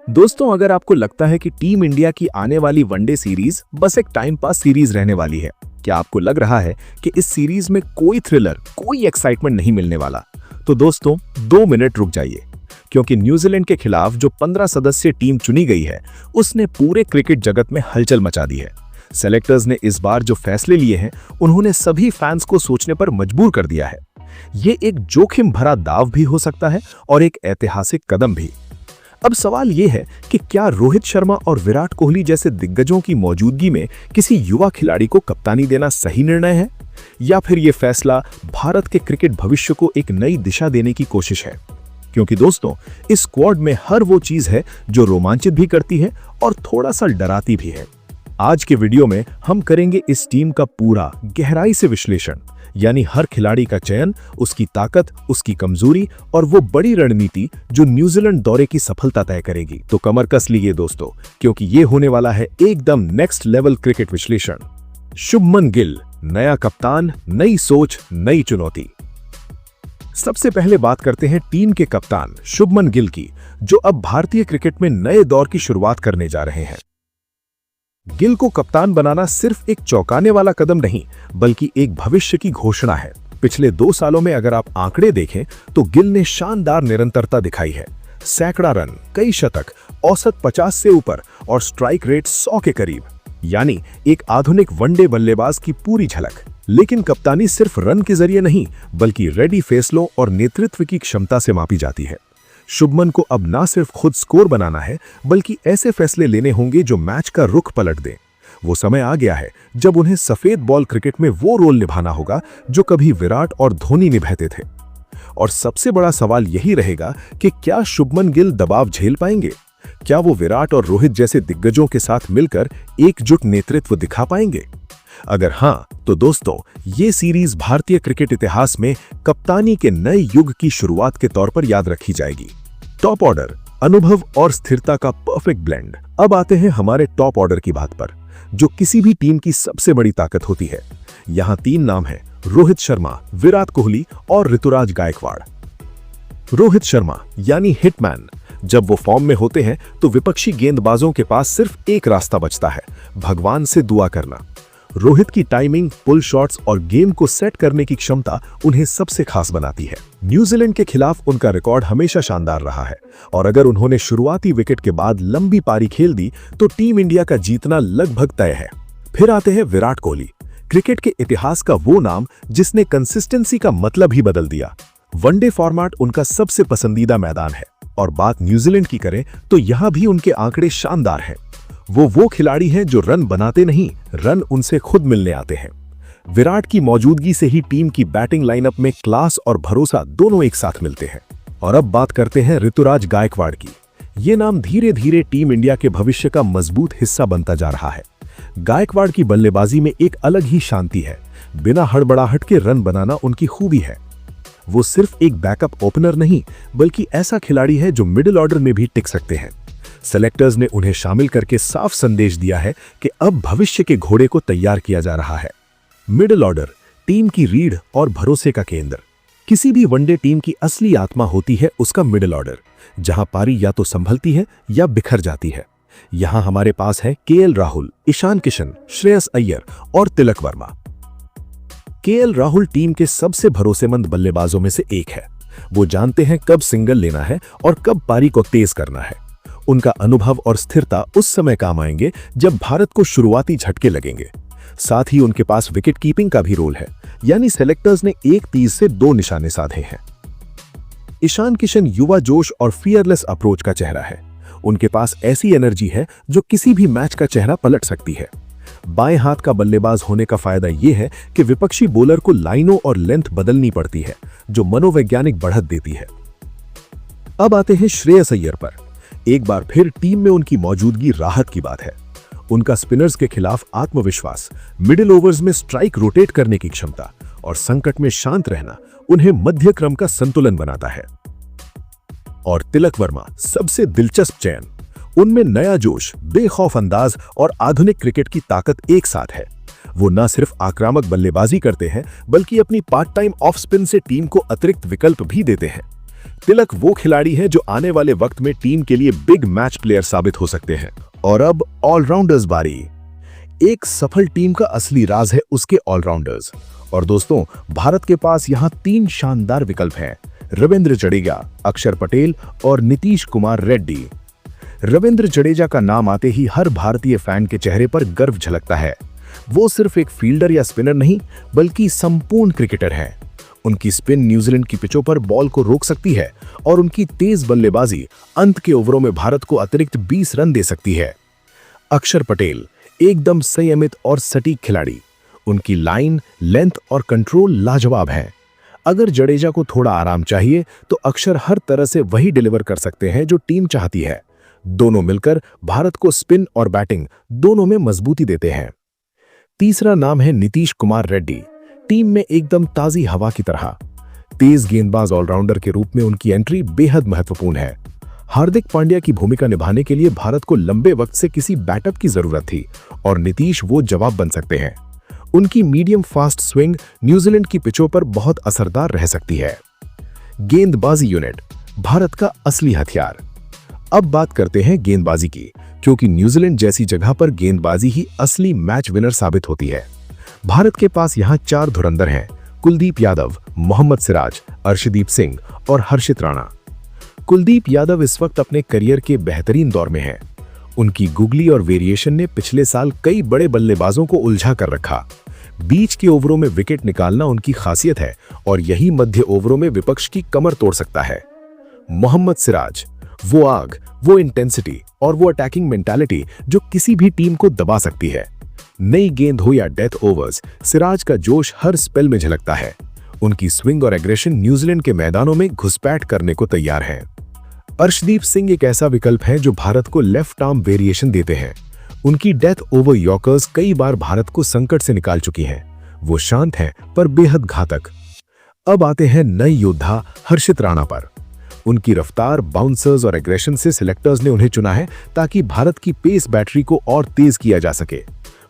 दोस्तों, अगर आपको लगता है कि टीम इंडिया की आने वाली वनडे सीरीज बस एक टाइम पास सीरीज रहने वाली है, क्या आपको लग रहा है कि इस सीरीज में कोई थ्रिलर, कोई एक्साइटमेंट नहीं मिलने वाला? तो दोस्तों 2 मिनट रुक जाइए, क्योंकि न्यूजीलैंड के खिलाफ जो 15 सदस्यीय टीम चुनी गई है उसने पूरे क्रिकेट जगत में हलचल मचा दी है। सेलेक्टर्स ने इस बार जो फैसले लिए हैं उन्होंने सभी फैंस को सोचने पर मजबूर कर दिया है। ये एक जोखिम भरा दाव भी हो सकता है और एक ऐतिहासिक कदम भी। अब सवाल ये है कि क्या रोहित शर्मा और विराट कोहली जैसे दिग्गजों की मौजूदगी में किसी युवा खिलाड़ी को कप्तानी देना सही निर्णय है, या फिर ये फैसला भारत के क्रिकेट भविष्य को एक नई दिशा देने की कोशिश है? क्योंकि दोस्तों, इस स्क्वाड में हर वो चीज है जो रोमांचित भी करती है और थोड़ा सा डराती भी है। आज के वीडियो में हम करेंगे इस टीम का पूरा गहराई से विश्लेषण, यानी हर खिलाड़ी का चयन, उसकी ताकत, उसकी कमजोरी और वो बड़ी रणनीति जो न्यूजीलैंड दौरे की सफलता तय करेगी। तो कमर कस लीजिए दोस्तों, क्योंकि ये होने वाला है एकदम नेक्स्ट लेवल क्रिकेट विश्लेषण। शुभमन गिल, नया कप्तान, नई सोच, नई चुनौती। सबसे पहले बात करते हैं टीम के कप्तान शुभमन गिल की, जो अब भारतीय क्रिकेट में नए दौर की शुरुआत करने जा रहे हैं। गिल को कप्तान बनाना सिर्फ एक चौंकाने वाला कदम नहीं, बल्कि एक भविष्य की घोषणा है। पिछले 2 सालों में अगर आप आंकड़े देखें तो गिल ने शानदार निरंतरता दिखाई है। सैकड़ा रन, कई शतक, औसत 50 से ऊपर और स्ट्राइक रेट 100 के करीब, यानी एक आधुनिक वनडे बल्लेबाज की पूरी झलक। लेकिन कप्तानी सिर्फ रन के जरिए नहीं, बल्कि रेडी फैसलों और नेतृत्व की क्षमता से मापी जाती है। शुभमन को अब ना सिर्फ खुद स्कोर बनाना है, बल्कि ऐसे फैसले लेने होंगे जो मैच का रुख पलट दें। वो समय आ गया है जब उन्हें सफेद बॉल क्रिकेट में वो रोल निभाना होगा जो कभी विराट और धोनी निभाते थे। और सबसे बड़ा सवाल यही रहेगा कि क्या शुभमन गिल दबाव झेल पाएंगे? क्या वो विराट और रोहित जैसे दिग्गजों के साथ मिलकर एकजुट नेतृत्व दिखा पाएंगे? अगर हाँ, तो दोस्तों ये सीरीज भारतीय क्रिकेट इतिहास में कप्तानी के नए युग की शुरुआत के तौर पर याद रखी जाएगी। टॉप ऑर्डर, अनुभव और स्थिरता का परफेक्ट ब्लेंड। अब आते हैं हमारे टॉप ऑर्डर की बात पर, जो किसी भी टीम की सबसे बड़ी ताकत होती है। यहाँ 3 नाम हैं: रोहित शर्मा, विराट कोहली और ऋतुराज गायकवाड़। रोहित शर्मा यानी हिटमैन, जब वो फॉर्म में होते हैं तो विपक्षी गेंदबाजों के पास सिर्फ एक रास्ता बचता है, भगवान से दुआ करना। रोहित की टाइमिंग, पुल शॉट्स और गेम को सेट करने की क्षमता उन्हें सबसे खास बनाती है। न्यूजीलैंड के खिलाफ उनका रिकॉर्ड हमेशा शानदार रहा है, और अगर उन्होंने शुरुआती विकेट के बाद लंबी पारी खेल दी तो टीम इंडिया का जीतना लगभग तय है। फिर आते हैं विराट कोहली, क्रिकेट के इतिहास का वो नाम जिसने कंसिस्टेंसी का मतलब ही बदल दिया। वनडे फॉर्मेट उनका सबसे पसंदीदा मैदान है, और बात न्यूजीलैंड की करें तो यहां भी उनके आंकड़े शानदार हैं। वो खिलाड़ी हैं जो रन बनाते नहीं, रन उनसे खुद मिलने आते हैं। विराट की मौजूदगी से ही टीम की बैटिंग लाइनअप में क्लास और भरोसा दोनों एक साथ मिलते हैं। और अब बात करते हैं ऋतुराज गायकवाड़ की। ये नाम धीरे धीरे टीम इंडिया के भविष्य का मजबूत हिस्सा बनता जा रहा है। गायकवाड़ की बल्लेबाजी में एक अलग ही शांति है, बिना हड़बड़ाहट के रन बनाना उनकी खूबी है। वो सिर्फ एक बैकअप ओपनर नहीं, बल्कि ऐसा खिलाड़ी है जो मिडिल ऑर्डर में भी टिक सकते हैं। सेलेक्टर्स ने उन्हें शामिल करके साफ संदेश दिया है कि अब भविष्य के घोड़े को तैयार किया जा रहा है। मिडिल ऑर्डर, टीम की रीढ़ और भरोसे का केंद्र। किसी भी वनडे टीम की असली आत्मा होती है उसका मिडिल ऑर्डर, जहां पारी या तो संभलती है या बिखर जाती है। यहां हमारे पास है केएल राहुल, ईशान किशन, श्रेयस अय्यर और तिलक वर्मा। केएल राहुल टीम के सबसे भरोसेमंद बल्लेबाजों में से एक है। वो जानते हैं कब सिंगल लेना है और कब पारी को तेज करना है। उनका अनुभव और स्थिरता उस समय काम आएंगे जब भारत को शुरुआती झटके लगेंगे। साथ ही उनके पास विकेट कीपिंग का भी रोल है, यानी सेलेक्टर्स ने एक तीर से 2 निशाने साधे हैं। ईशान किशन युवा जोश और फियरलेस अप्रोच का चेहरा है। उनके पास ऐसी एनर्जी है जो किसी भी मैच का चेहरा पलट सकती है। बाएं हाथ का बल्लेबाज होने का फायदा यह है कि विपक्षी बॉलर को लाइनों और लेंथ बदलनी पड़ती है, जो मनोवैज्ञानिक बढ़त देती है। अब आते हैं श्रेयस अय्यर पर। एक बार फिर टीम में उनकी मौजूदगी राहत की बात है। उनका स्पिनर्स के खिलाफ आत्मविश्वास, मिडिल ओवर्स में स्ट्राइक रोटेट करने की क्षमता और संकट में शांत रहना उन्हें मध्य क्रम का संतुलन बनाता है। और तिलक वर्मा सबसे दिलचस्प चयन। उनमें नया जोश, बेखौफ अंदाज और आधुनिक क्रिकेट की ताकत एक साथ है। वो न सिर्फ आक्रामक बल्लेबाजी करते हैं, बल्कि अपनी पार्ट टाइम ऑफ स्पिन से टीम को अतिरिक्त विकल्प भी देते हैं। तिलक वो खिलाड़ी हैं जो आने वाले वक्त में टीम के लिए बिग मैच प्लेयर साबित हो सकते हैं। और अब ऑलराउंडर्स बारी। एक सफल टीम का असली राज है उसके ऑलराउंडर्स। और दोस्तों, भारत के पास यहाँ 3 शानदार विकल्प हैं: रविंद्र जडेजा, अक्षर पटेल और नीतीश कुमार रेड्डी। रविंद्र जडेजा का नाम आते ही हर भारतीय फैन के चेहरे पर गर्व झलकता है। वो सिर्फ एक फील्डर या स्पिनर नहीं, बल्कि संपूर्ण क्रिकेटर हैं। उनकी स्पिन न्यूजीलैंड की पिचों पर बॉल को रोक सकती है और उनकी तेज बल्लेबाजी अंत के ओवरों में भारत को अतिरिक्त 20 रन दे सकती है। अक्षर पटेल एकदम संयमित और सटीक खिलाड़ी। उनकी लाइन, लेंथ और कंट्रोल लाजवाब है। अगर जडेजा को थोड़ा आराम चाहिए तो अक्षर हर तरह से वही डिलीवर कर सकते हैं जो टीम चाहती है। दोनों मिलकर भारत को स्पिन और बैटिंग दोनों में मजबूती देते हैं। तीसरा नाम है नीतीश कुमार रेड्डी। टीम में एकदम ताजी हवा की तरह तेज गेंदबाज ऑलराउंडर के रूप में उनकी एंट्री बेहद महत्वपूर्ण है। हार्दिक पांड्या की भूमिका निभाने के लिए भारत को लंबे वक्त से किसी बैटअप की जरूरत थी और नीतीश वो जवाब बन सकते हैं। उनकी मीडियम फास्ट स्विंग न्यूजीलैंड की पिचों पर बहुत असरदार रह सकती है। गेंदबाजी यूनिट भारत का असली हथियार। अब बात करते हैं गेंदबाजी की, क्योंकि न्यूजीलैंड जैसी जगह पर गेंदबाजी ही असली मैच विनर साबित होती है। भारत के पास यहाँ 4 धुरंधर हैं: कुलदीप यादव, मोहम्मद सिराज, अर्शदीप सिंह और हर्षित राणा। कुलदीप यादव इस वक्त अपने करियर के बेहतरीन दौर में हैं। उनकी गुगली और वेरिएशन ने पिछले साल कई बड़े बल्लेबाजों को उलझा कर रखा। बीच के ओवरों में विकेट निकालना उनकी खासियत है और यही मध्य ओवरों में विपक्ष की कमर तोड़ सकता है। मोहम्मद सिराज वो आग, वो इंटेंसिटी और वो अटैकिंग मेंटालिटी जो किसी भी टीम को दबा सकती है। नई गेंद हो या डेथ ओवर्स, सिराज का जोश हर स्पेल में झलकता है। उनकी स्विंग और एग्रेशन न्यूजीलैंड के मैदानों में घुसपैठ करने को तैयार है। अर्शदीप सिंह एक ऐसा विकल्प है जो भारत को लेफ्ट आर्म वेरिएशन देते हैं। उनकी डेथ ओवर यॉर्कर्स कई बार भारत को संकट से निकाल चुकी हैं। वो शांत हैं पर बेहद घातक। अब आते हैं नए योद्धा हर्षित राणा पर। उनकी रफ्तार, बाउंसर्स और एग्रेशन से सिलेक्टर्स ने उन्हें चुना है ताकि भारत की पेस बैटरी को और तेज किया जा सके।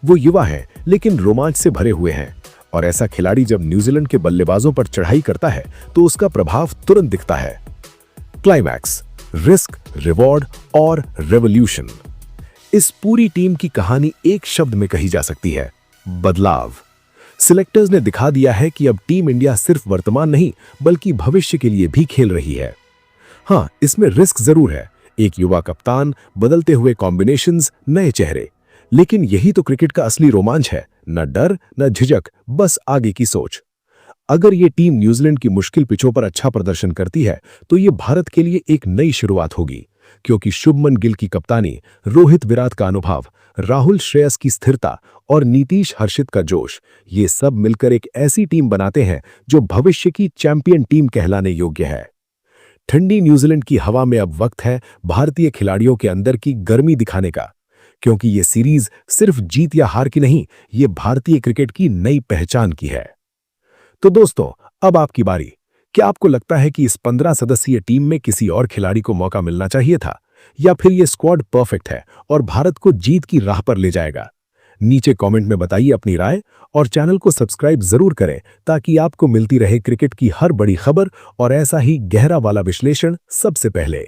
वो युवा हैं लेकिन रोमांच से भरे हुए हैं और ऐसा खिलाड़ी जब न्यूजीलैंड के बल्लेबाजों पर चढ़ाई करता है तो उसका प्रभाव तुरंत दिखता है। क्लाइमैक्स, रिस्क, रिवॉर्ड और रेवोल्यूशन। इस पूरी टीम की कहानी एक शब्द में कही जा सकती है: बदलाव। सिलेक्टर्स ने दिखा दिया है कि अब टीम इंडिया सिर्फ वर्तमान नहीं बल्कि भविष्य के लिए भी खेल रही है। हाँ, इसमें रिस्क जरूर है। एक युवा कप्तान, बदलते हुए कॉम्बिनेशंस, नए चेहरे। लेकिन यही तो क्रिकेट का असली रोमांच है। न डर, न झिझक, बस आगे की सोच। अगर ये टीम न्यूजीलैंड की मुश्किल पिचों पर अच्छा प्रदर्शन करती है तो ये भारत के लिए एक नई शुरुआत होगी, क्योंकि शुभमन गिल की कप्तानी, रोहित विराट का अनुभव, राहुल श्रेयस की स्थिरता और नीतीश हर्षित का जोश, ये सब मिलकर एक ऐसी टीम बनाते हैं जो भविष्य की चैंपियन टीम कहलाने योग्य है। ठंडी न्यूजीलैंड की हवा में अब वक्त है भारतीय खिलाड़ियों के अंदर की गर्मी दिखाने का, क्योंकि ये सीरीज सिर्फ जीत या हार की नहीं, ये भारतीय क्रिकेट की नई पहचान की है। तो दोस्तों, अब आपकी बारी। क्या आपको लगता है कि इस 15 सदस्यीय टीम में किसी और खिलाड़ी को मौका मिलना चाहिए था, या फिर ये स्क्वाड परफेक्ट है और भारत को जीत की राह पर ले जाएगा? नीचे कमेंट में बताइए अपनी राय और चैनल को सब्सक्राइब जरूर करें ताकि आपको मिलती रहे क्रिकेट की हर बड़ी खबर और ऐसा ही गहरा वाला विश्लेषण सबसे पहले।